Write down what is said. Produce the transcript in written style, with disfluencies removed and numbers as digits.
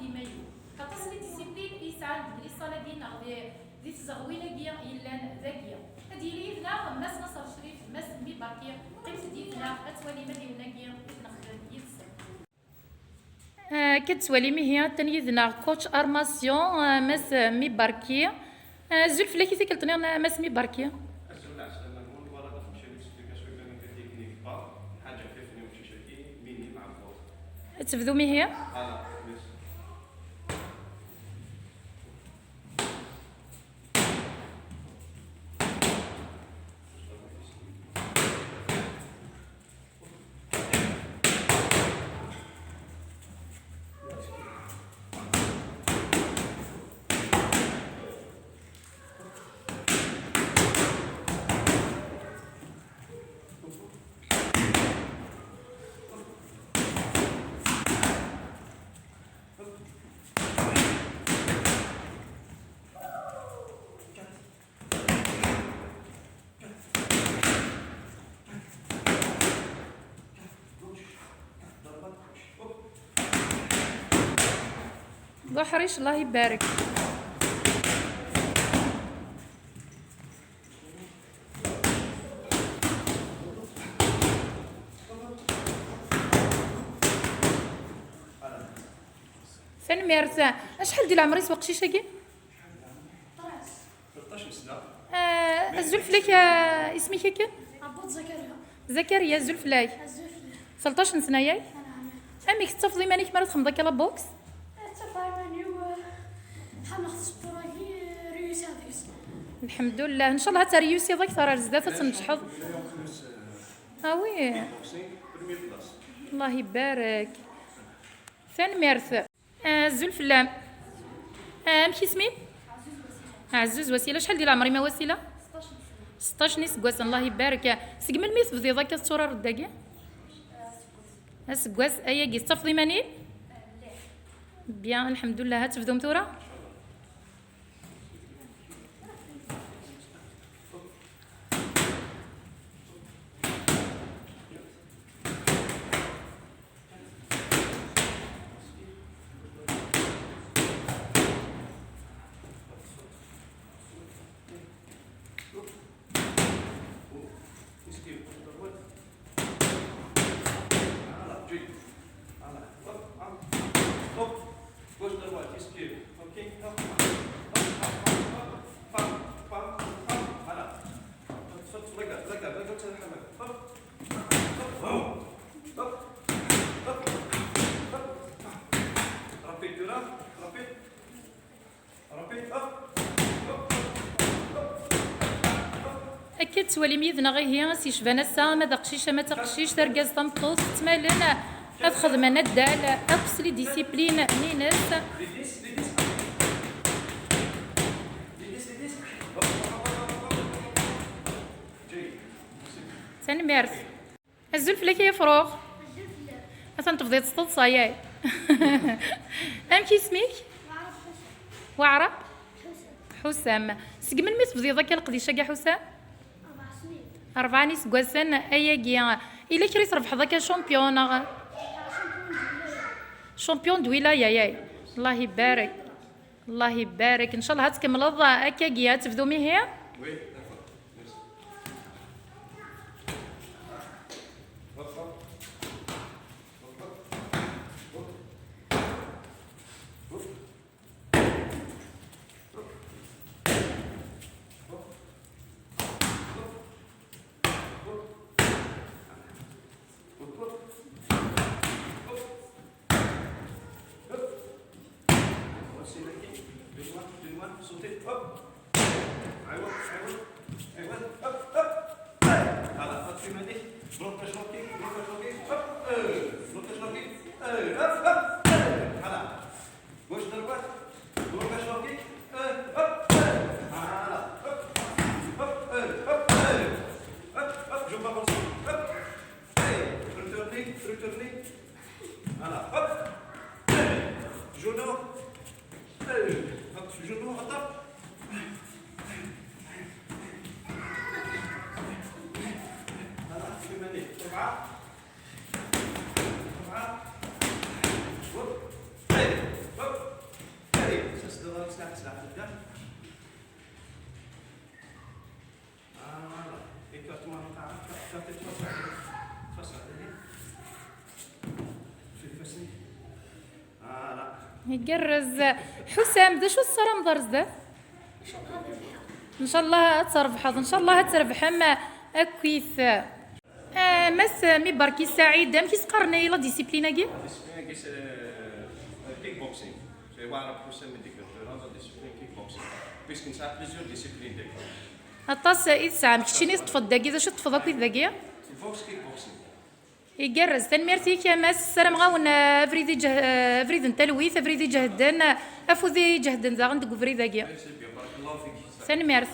ديمايو كتصلي ديسيبلين إيسان ديال الصلاة ديالنا دي تزغويلة كيا إلان ذاكية هادي لي يدنا ماس نصر شريف ماس مي باكية قيمت ديالنا أتوالي مديونا كيا نخدم يتسر كتوالي مي هي تنيدنا كوتش ارماسيون ماس مي باركي زلف لا كيتي كلتني ماس مي باركي تبدو مي هي ضحريش الله يبارك سن ميرسا شحال ديال العمر يسوق شي شاكي 13 سنه الزلف لك اسمك كي عبود زكريا زكريا الزلف لاي الزفل 13 سنه ياك نعم امك تفضلي مانيك مرات خمضه كلا بوكس تفاهمني حملت سبوراكي ريوسي هذيك الحمد لله ان شاء الله تريوسي ضاك ترى زدات تنجحظ وي الله يبارك ثاني ميرث الزلف لام مشي اسمي عزوز وسيله شحال ديال عمري ما وسيله 16 نسكواس الله يبارك سقمل مي تبدي ضاك الصوره رداكي اسكواس اياكي تفضي ماني بيان الحمد لله هتبدو مثوره أكيد تولي ميدنا غير هي سي شبانة سا ما دقشيش ما تقشيش ترقاز تمطوط تمالن هاد خدمة ندال أقصلي ديسيبلين نينس ثاني مارس الزلف لك يا فروغ مثلا تفضي تسطط صاياي أمشي اسمك وعرب حسام سقمن مي تفضي ذاك القديشه كاع حسام 4 نيس كواسن اياكيا الا كريت تربح ذاك شامبيون د ولايه ياي الله يبارك الله يبارك ان شاء الله تكمل هكاكيا تبدو مي هي Hop. يقرز. حسام دا شو الصرا مضرز ده؟ ان شاء الله تربحض، ان شاء الله تربح. اما اكويث مس مي بركي سعيد دام كيس قرني لا ديسيبليناكي. ديسيبلين كيس كيك بوكسينغ. سي واعرف حسام من ديك هذا ديسيبلين كيك بوكسينغ. بيسك نساعد بليزيور ديسيبلين ديك. الطاس إسعام كشتيني تطفض داكي ذا شو تطفض أكويث داكي؟ الفوكس كيك بوكسينغ. يقرز تنميرتي كماس السلام غاون افريدي افريد تلويث افريدي جهدن افوذي جهدن ذا غندق افريد داكي. بارك الله فيك. تنميرت.